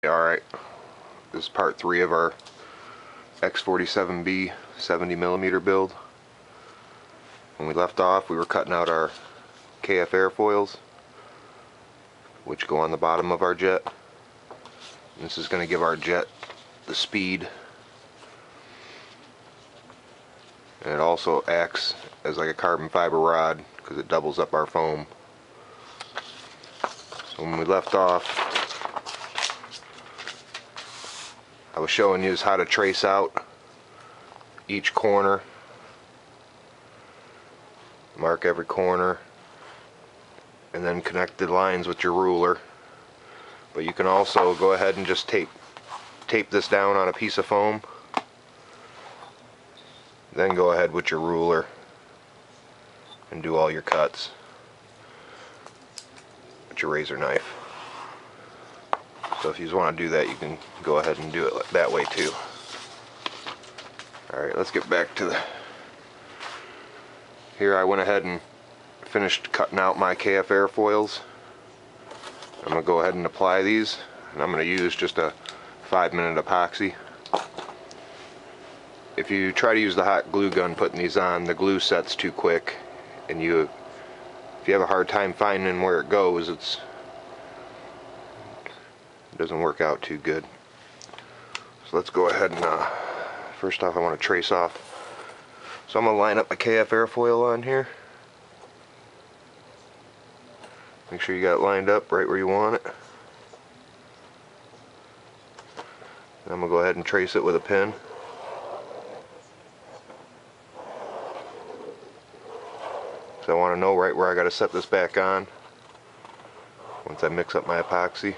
Alright, this is part 3 of our X47-B 70mm build. When we left off, we were cutting out our KF airfoils, which go on the bottom of our jet. And this is going to give our jet the speed, and it also acts as like a carbon fiber rod because it doubles up our foam. So when we left off, I was showing you how to trace out each corner, mark every corner, and then connect the lines with your ruler. But you can also go ahead and just tape this down on a piece of foam, then go ahead with your ruler and do all your cuts with your razor knife. So if you just want to do that, you can go ahead and do it that way too. Alright, let's get back to here I went ahead and finished cutting out my KF airfoils. I'm going to go ahead and apply these, and I'm going to use just a 5-minute epoxy. If you try to use the hot glue gun putting these on, the glue sets too quick, and if you have a hard time finding where it goes, it doesn't work out too good. So let's go ahead and first off I want to trace off. So I'm going to line up a KF airfoil on here. Make sure you got it lined up right where you want it. And I'm going to go ahead and trace it with a pin. So I want to know right where I got to set this back on once I mix up my epoxy.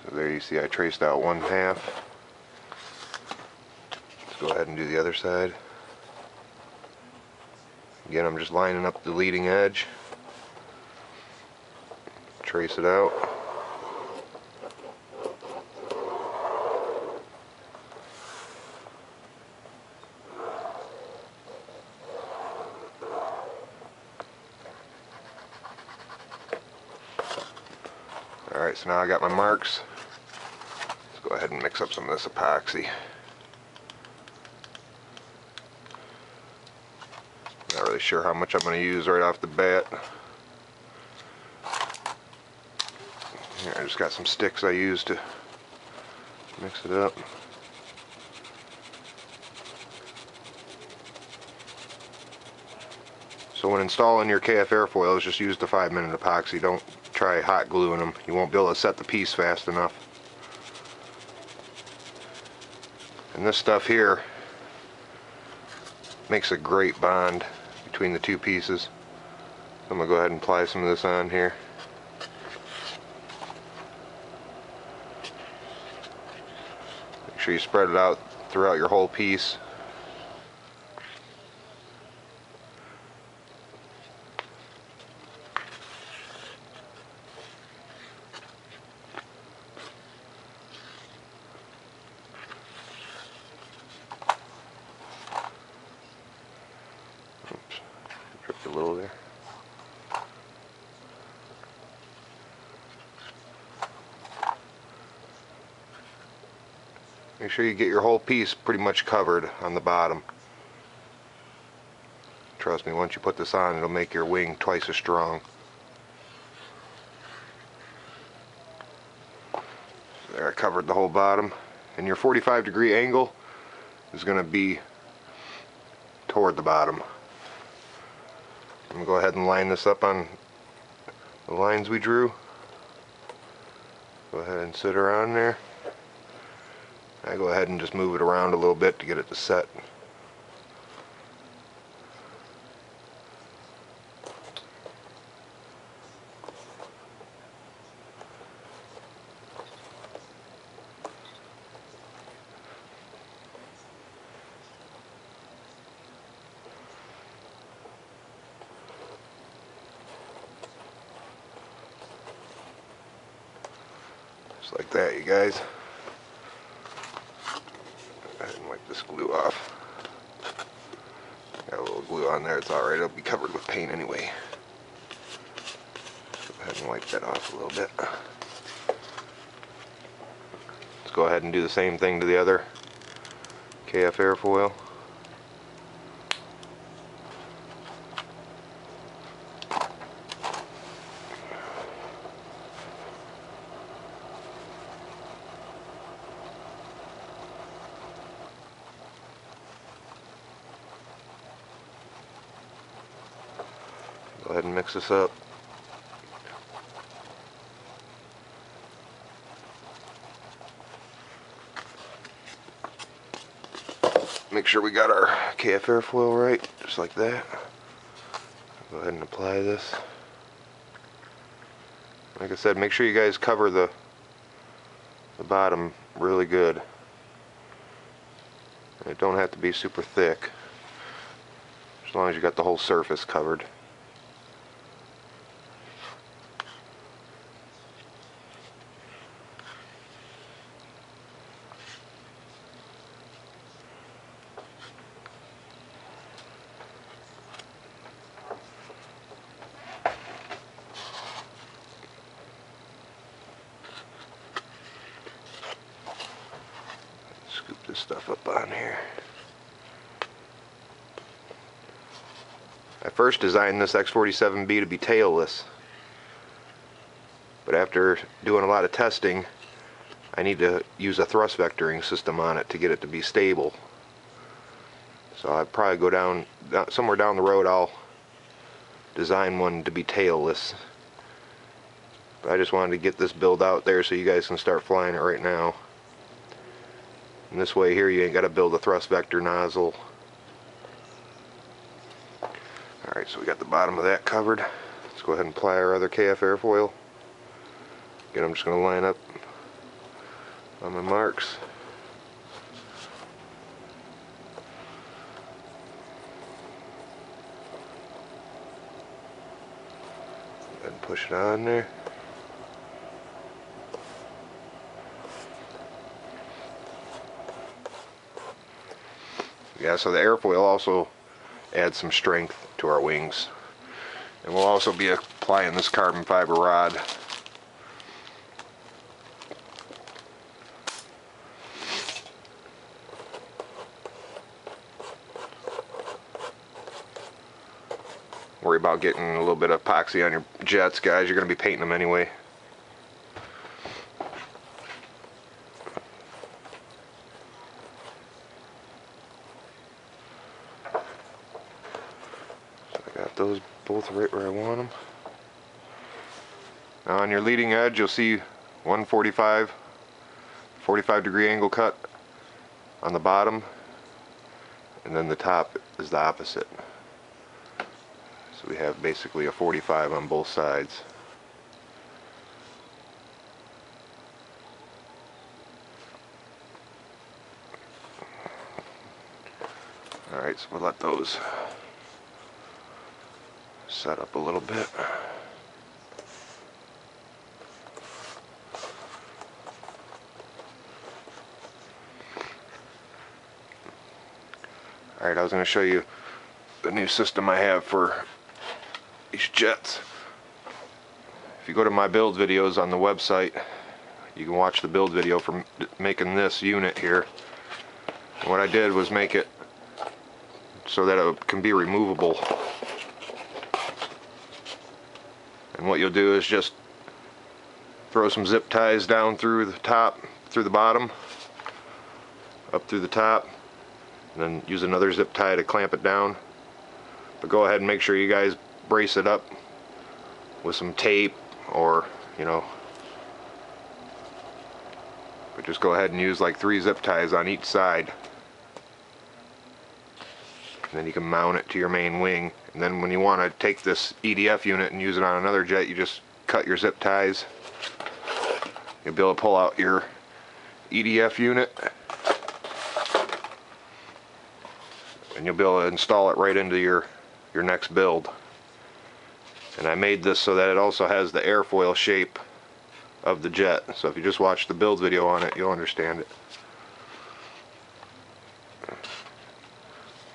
So there you see I traced out 1/2. Let's go ahead and do the other side. Again, I'm just lining up the leading edge. Trace it out. Alright, so now I got my marks. Let's go ahead and mix up some of this epoxy. Not really sure how much I'm going to use right off the bat. Here, I just got some sticks I use to mix it up. So when installing your KF airfoils, just use the 5-minute epoxy. Don't try hot gluing them. You won't be able to set the piece fast enough. And this stuff here makes a great bond between the two pieces. I'm going to go ahead and apply some of this on here. Make sure you spread it out throughout your whole piece. Tripped a little there. Make sure you get your whole piece pretty much covered on the bottom. Trust me, once you put this on, it'll make your wing twice as strong. There, I covered the whole bottom. And your 45-degree angle is going to be toward the bottom. I'm going to go ahead and line this up on the lines we drew. Go ahead and sit her on there. I go ahead and just move it around a little bit to get it to set. Just like that, you guys. Go ahead and wipe this glue off. Got a little glue on on there, it's alright, it'll be covered with paint anyway. Go ahead and wipe that off a little bit. Let's go ahead and do the same thing to the other KF airfoil. Go ahead and mix this up. Make sure we got our KF airfoil right, just like that. Go ahead and apply this. Like I said, make sure you guys cover the bottom really good. It don't have to be super thick, as long as you got the whole surface covered. Scoop this stuff up on here. I first designed this X47-B to be tailless, but after doing a lot of testing, I need to use a thrust vectoring system on it to get it to be stable. So I'd probably go down somewhere down the road, I'll design one to be tailless. But I just wanted to get this build out there so you guys can start flying it right now. And this way here you ain't got to build a thrust vector nozzle. Alright, so we got the bottom of that covered. Let's go ahead and apply our other KF airfoil. Again, I'm just going to line up on my marks. Go ahead and push it on there. Yeah, so the airfoil also adds some strength to our wings. And we'll also be applying this carbon fiber rod. Worry about getting a little bit of epoxy on your jets, guys. You're going to be painting them anyway. Those both right where I want them. Now on your leading edge you'll see 45 degree angle cut on the bottom, and then the top is the opposite. So we have basically a 45 on both sides. Alright, so we'll let those set up a little bit. Alright, I was going to show you the new system I have for these jets. If you go to my build videos on the website, you can watch the build video for making this unit here. And what I did was make it so that it can be removable. And what you'll do is just throw some zip ties down through the top, through the bottom, up through the top, and then use another zip tie to clamp it down. But go ahead and make sure you guys brace it up with some tape, or but just go ahead and use like 3 zip ties on each side. And then you can mount it to your main wing. And then when you want to take this EDF unit and use it on another jet, you just cut your zip ties. You'll be able to pull out your EDF unit, and you'll be able to install it right into your next build. And I made this so that it also has the airfoil shape of the jet. So if you just watch the build video on it, you'll understand it.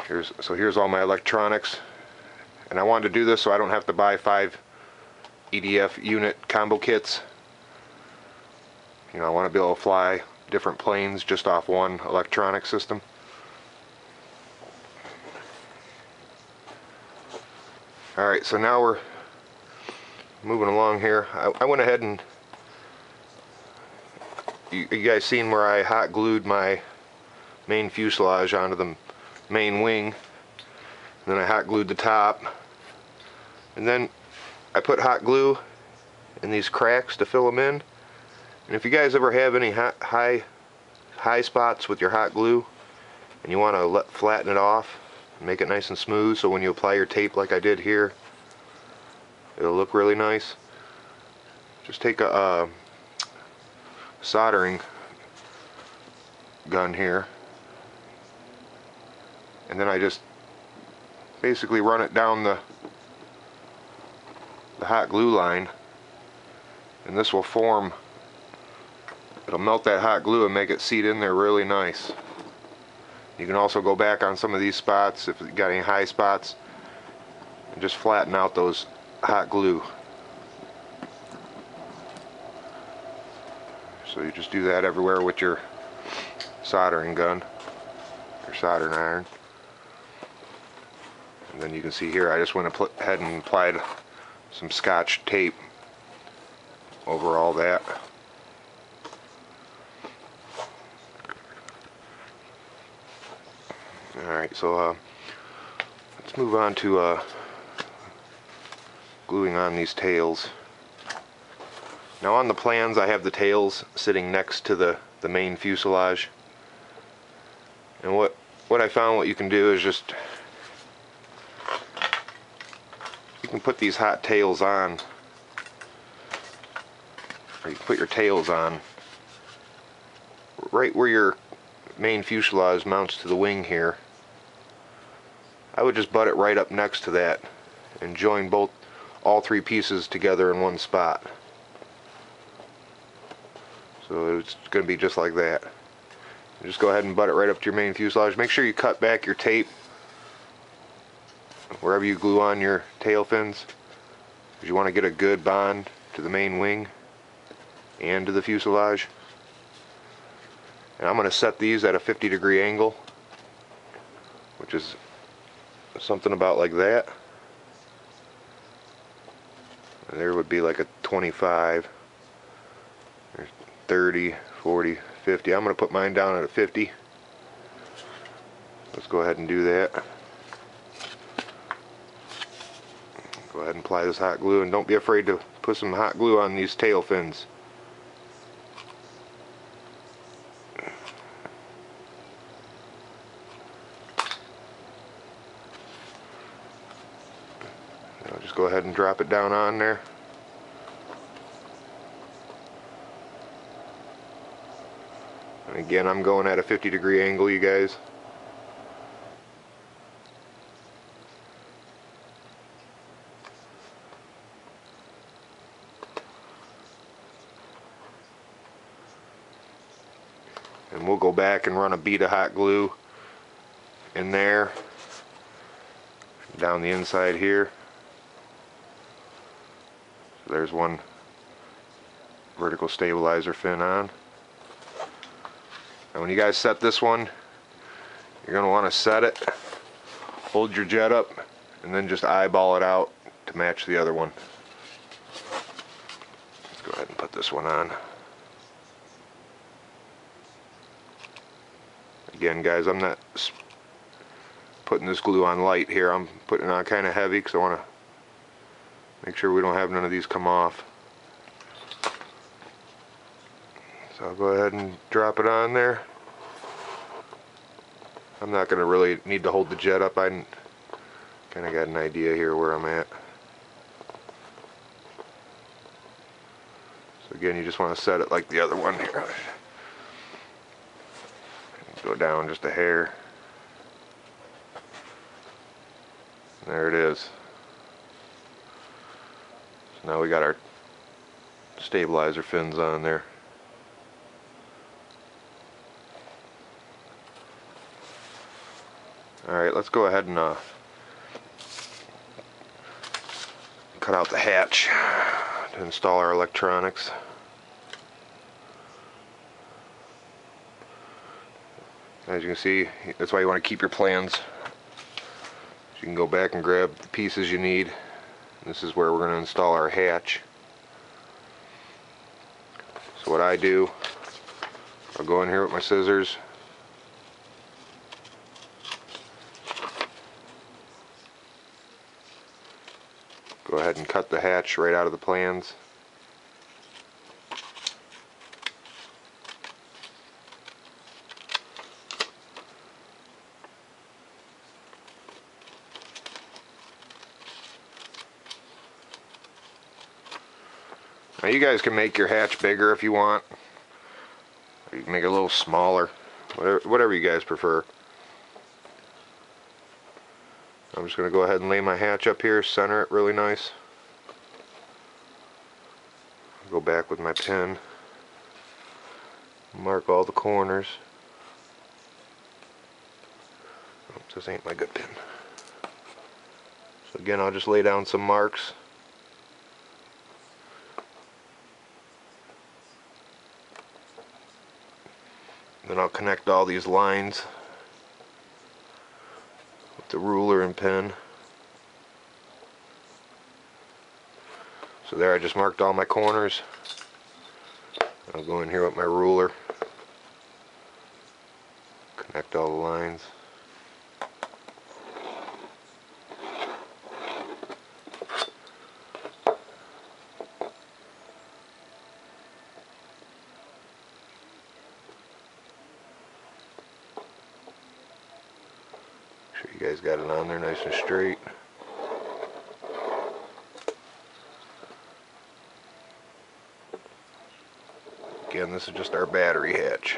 Here's all my electronics. And I wanted to do this so I don't have to buy 5 EDF unit combo kits. You know, I want to be able to fly different planes just off one electronic system. Alright, so now we're moving along here. I went ahead and you guys seen where I hot glued my main fuselage onto the main wing. And then I hot glued the top. And then I put hot glue in these cracks to fill them in. And if you guys ever have any high spots with your hot glue and you want to flatten it off and make it nice and smooth, so when you apply your tape like I did here, it'll look really nice, just take a soldering gun here, and then I just basically run it down the hot glue line, and this will form. It'll melt that hot glue and make it seat in there really nice. You can also go back on some of these spots if you got any high spots and just flatten out those hot glue. So you just do that everywhere with your soldering gun, your soldering iron. And then you can see here I just went ahead and applied some Scotch tape over all that. Alright, so let's move on to gluing on these tails. Now on the plans I have the tails sitting next to the main fuselage. And what I found what you can do is just, you can put these hot tails on, or you can put your tails on right where your main fuselage mounts to the wing here. I would just butt it right up next to that and join all 3 pieces together in one spot. So it's going to be just like that. You just go ahead and butt it right up to your main fuselage. Make sure you cut back your tape wherever you glue on your tail fins, because you want to get a good bond to the main wing and to the fuselage. And I'm going to set these at a 50-degree angle, which is something about like that. And there would be like a 25, there's 30, 40, 50. I'm going to put mine down at a 50. Let's go ahead and do that. Go ahead and apply this hot glue, and don't be afraid to put some hot glue on these tail fins. Now just go ahead and drop it down on there. And again, I'm going at a 50-degree angle, you guys. And we'll go back and run a bead of hot glue in there, down the inside here. So there's one vertical stabilizer fin on. And when you guys set this one, you're going to want to set it, hold your jet up, and then just eyeball it out to match the other one. Let's go ahead and put this one on. Again, guys, I'm not putting this glue on light here. I'm putting it on kind of heavy because I want to make sure we don't have none of these come off. So I'll go ahead and drop it on there. I'm not going to really need to hold the jet up. I kind of got an idea here where I'm at. So again, you just want to set it like the other one here. Go down just a hair. There it is. So now we got our stabilizer fins on there. Alright, let's go ahead and cut out the hatch to install our electronics. As you can see, that's why you want to keep your plans. You can go back and grab the pieces you need. This is where we're going to install our hatch. So what I do, I'll go in here with my scissors. Go ahead and cut the hatch right out of the plans. Now you guys can make your hatch bigger if you want, or you can make it a little smaller, whatever you guys prefer. I'm just going to go ahead and lay my hatch up here, center it really nice. Go back with my pen, mark all the corners. Oops, this ain't my good pen. So again, I'll just lay down some marks. Then I'll connect all these lines with the ruler and pen. So there, I just marked all my corners. I'll go in here with my ruler, connect all the lines. Make sure you guys got it on there nice and straight. Again, this is just our battery hatch.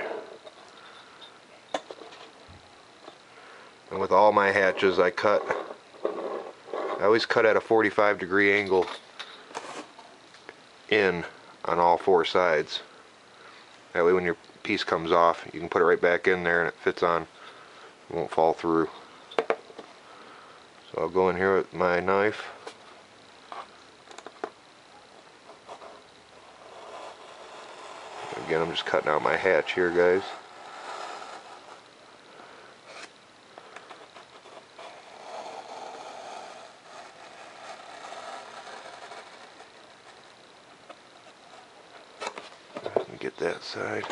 And with all my hatches I always cut at a 45-degree angle in on all four sides. That way when your piece comes off, you can put it right back in there and it fits on. It won't fall through. So I'll go in here with my knife. Again, I'm just cutting out my hatch here, guys. Get that side.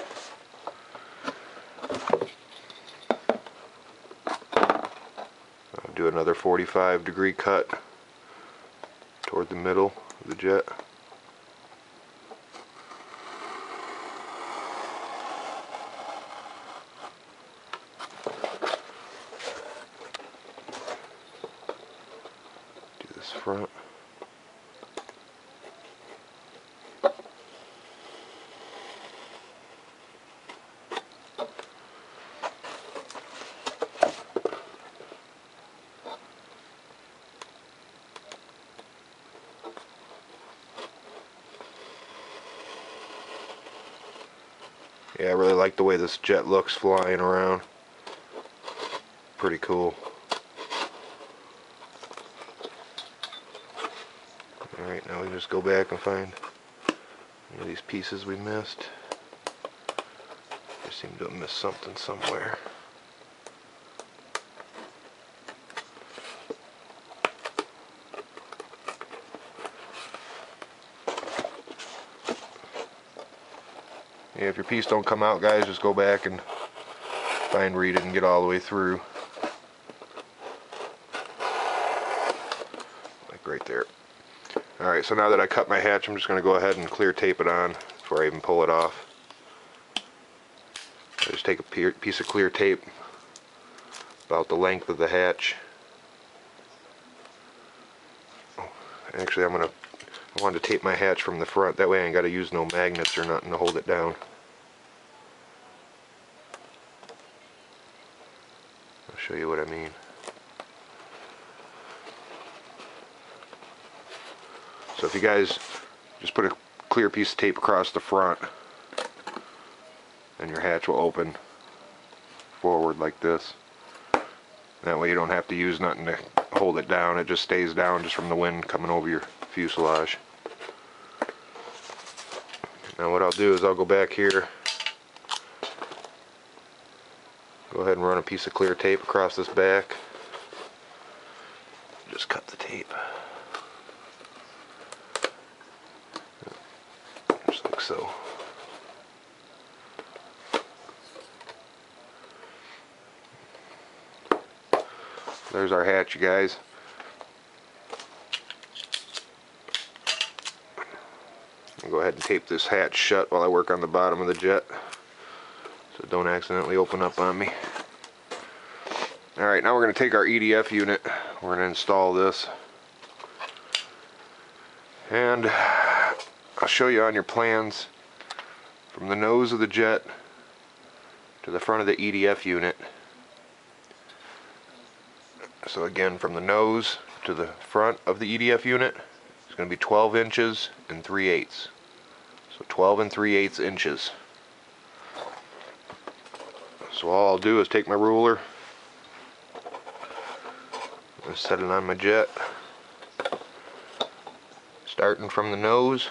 I'll do another 45-degree cut toward the middle of the jet. Do this front. Yeah, I really like the way this jet looks flying around. Pretty cool. Alright, now we just go back and find any of these pieces we missed. I seem to have missed something somewhere. Yeah, if your piece don't come out, guys, just go back and find where you didn't get all the way through. Like right there. Alright, so now that I cut my hatch, I'm just going to go ahead and clear tape it on before I even pull it off. I just take a piece of clear tape about the length of the hatch. Actually, I wanted to tape my hatch from the front, that way I ain't got to use no magnets or nothing to hold it down. I'll show you what I mean. So if you guys just put a clear piece of tape across the front, and your hatch will open forward like this. That way you don't have to use nothing to hold it down. It just stays down just from the wind coming over your fuselage. Now what I'll do is I'll go back here, go ahead and run a piece of clear tape across this back. Just cut the tape. Just like so. There's our hatch, you guys. I'll go ahead and tape this hatch shut while I work on the bottom of the jet, so it don't accidentally open up on me. Alright, now we're going to take our EDF unit. We're going to install this. And I'll show you on your plans from the nose of the jet to the front of the EDF unit. So again, from the nose to the front of the EDF unit, it's going to be 12 inches and 3/8. So 12 and 3/8 inches. So all I'll do is take my ruler and set it on my jet. Starting from the nose,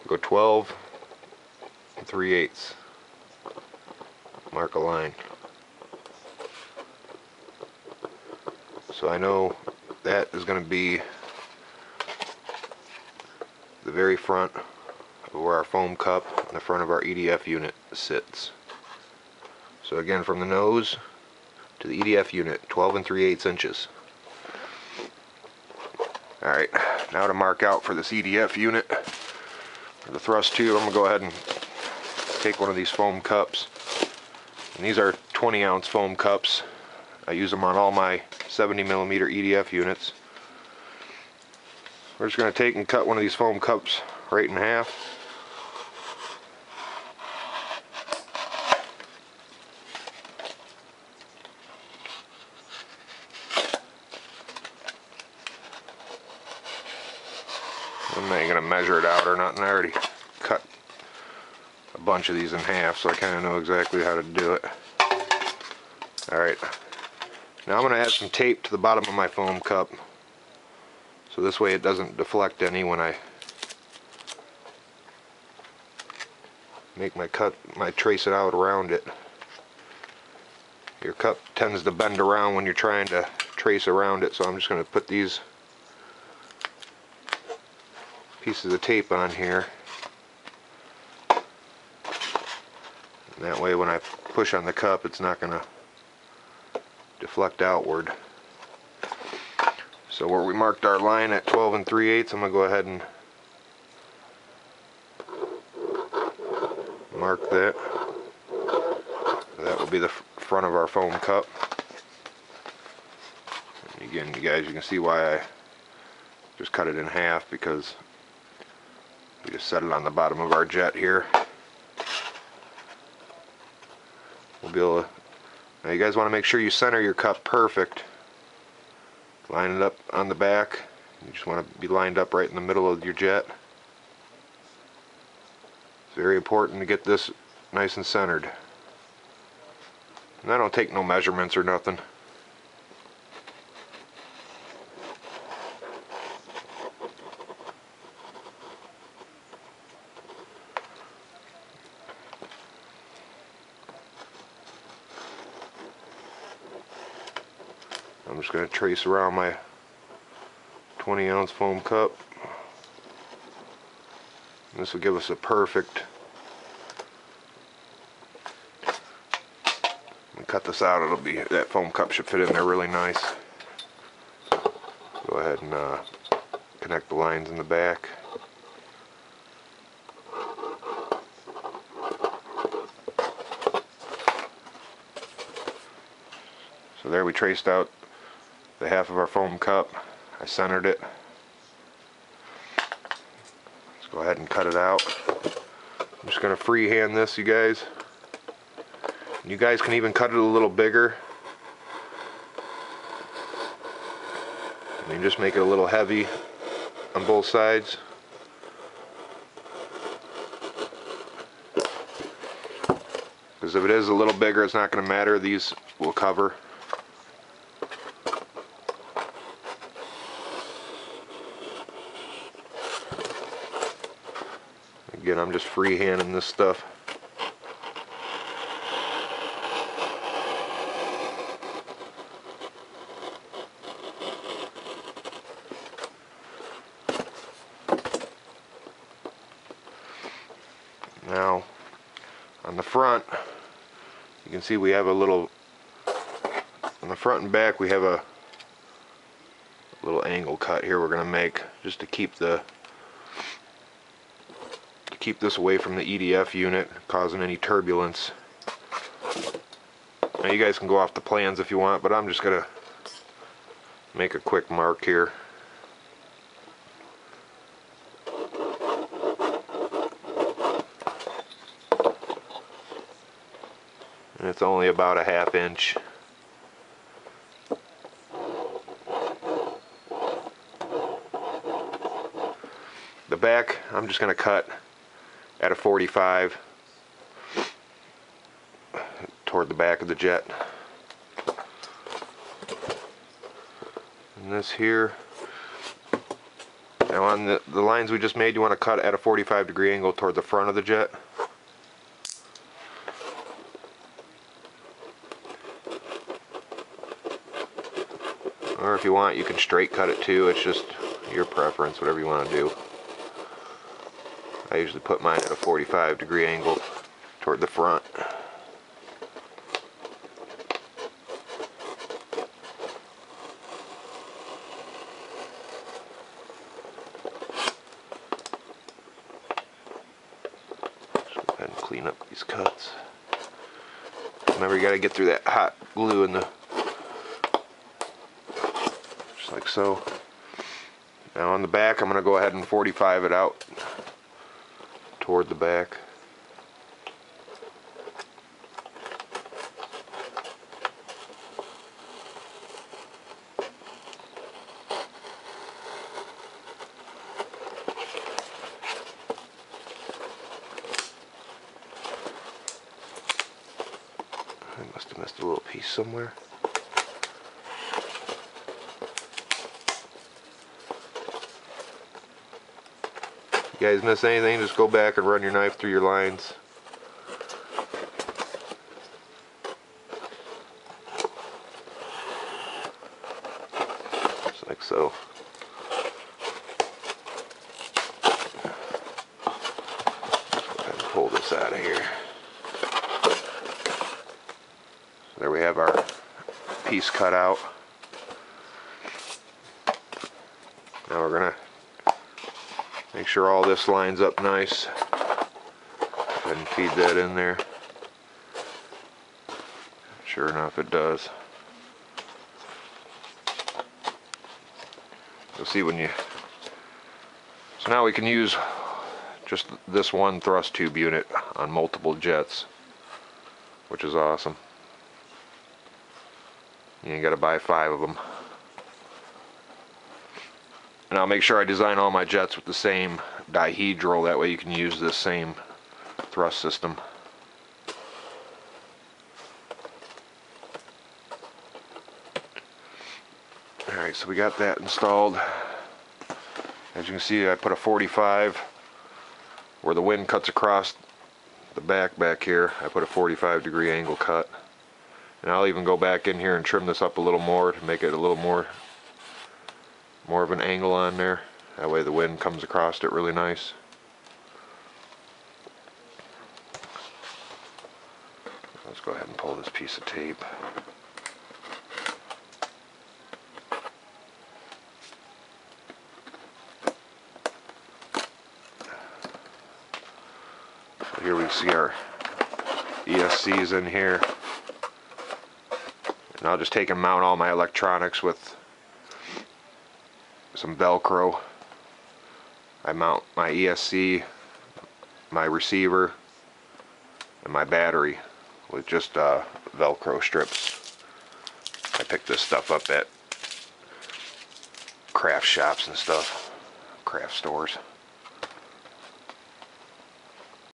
go 12 and 3/8. Mark a line. So I know that is going to be the very front of where our foam cup and the front of our EDF unit sits. So again, from the nose to the EDF unit, 12 and 3/8 inches. Alright, now to mark out for this EDF unit, for the thrust tube, I'm going to go ahead and take one of these foam cups. And these are 20-ounce foam cups. I use them on all my 70mm EDF units. We're just going to take and cut one of these foam cups right in half. I'm not going to measure it out or nothing. I already cut a bunch of these in half, so I kind of know exactly how to do it. Alright. Now I'm going to add some tape to the bottom of my foam cup, so this way it doesn't deflect any when I make my cut, trace it out around it. Your cup tends to bend around when you're trying to trace around it, so I'm just going to put these pieces of tape on here. And that way when I push on the cup, it's not going to deflect outward. So where we marked our line at 12 and 3/8, I'm going to go ahead and mark that. That will be the front of our foam cup. And again, you guys, you can see why I just cut it in half, because we just set it on the bottom of our jet here. We'll be able to. Now you guys want to make sure you center your cup perfect. Line it up on the back. You just want to be lined up right in the middle of your jet. It's very important to get this nice and centered. And I don't take no measurements or nothing. I'm just going to trace around my 20-ounce foam cup. And this will give us a perfect. Cut this out, it'll be, that foam cup should fit in there really nice. Go ahead and connect the lines in the back. So there we traced out the half of our foam cup. I centered it. Let's go ahead and cut it out. I'm just going to freehand this, you guys. You guys can even cut it a little bigger. And you just make it a little heavy on both sides. Because if it is a little bigger, it's not going to matter. These will cover. Again, I'm just freehanding this stuff. Now, on the front, you can see we have a little, on the front and back we have a little angle cut here we're going to make just to keep this away from the EDF unit, causing any turbulence. Now you guys can go off the plans if you want, but I'm just going to make a quick mark here. And it's only about a 1/2 inch. The back, I'm just going to cut at a 45 toward the back of the jet. And this here, now on the lines we just made, you want to cut at a 45-degree angle toward the front of the jet. Or if you want, you can straight cut it too. It's just your preference, whatever you want to do. I usually put mine at a 45-degree angle toward the front. Just go ahead and clean up these cuts. Remember, you got to get through that hot glue in the, just like so. Now on the back, I'm going to go ahead and 45 it out toward the back. I must have missed a little piece somewhere. You guys miss anything, just go back and run your knife through your lines. Just like so. Let's go ahead and pull this out of here. So there we have our piece cut out. Now we're going to make sure all this lines up nice. Go ahead and feed that in there. Sure enough, it does. You'll see when you... So now we can use just this one thrust tube unit on multiple jets, which is awesome. You ain't got to buy 5 of them. And I'll make sure I design all my jets with the same dihedral, that way you can use this same thrust system. Alright, so we got that installed. As you can see, I put a 45 where the wind cuts across the back here. I put a 45-degree angle cut. And I'll even go back in here and trim this up a little more to make it a little more of an angle on there. That way the wind comes across it really nice. Let's go ahead and pull this piece of tape. So here we see our ESCs in here. And I'll just take and mount all my electronics with some Velcro. I mount my ESC, my receiver, and my battery with just Velcro strips. I picked this stuff up at craft shops and stuff, craft stores.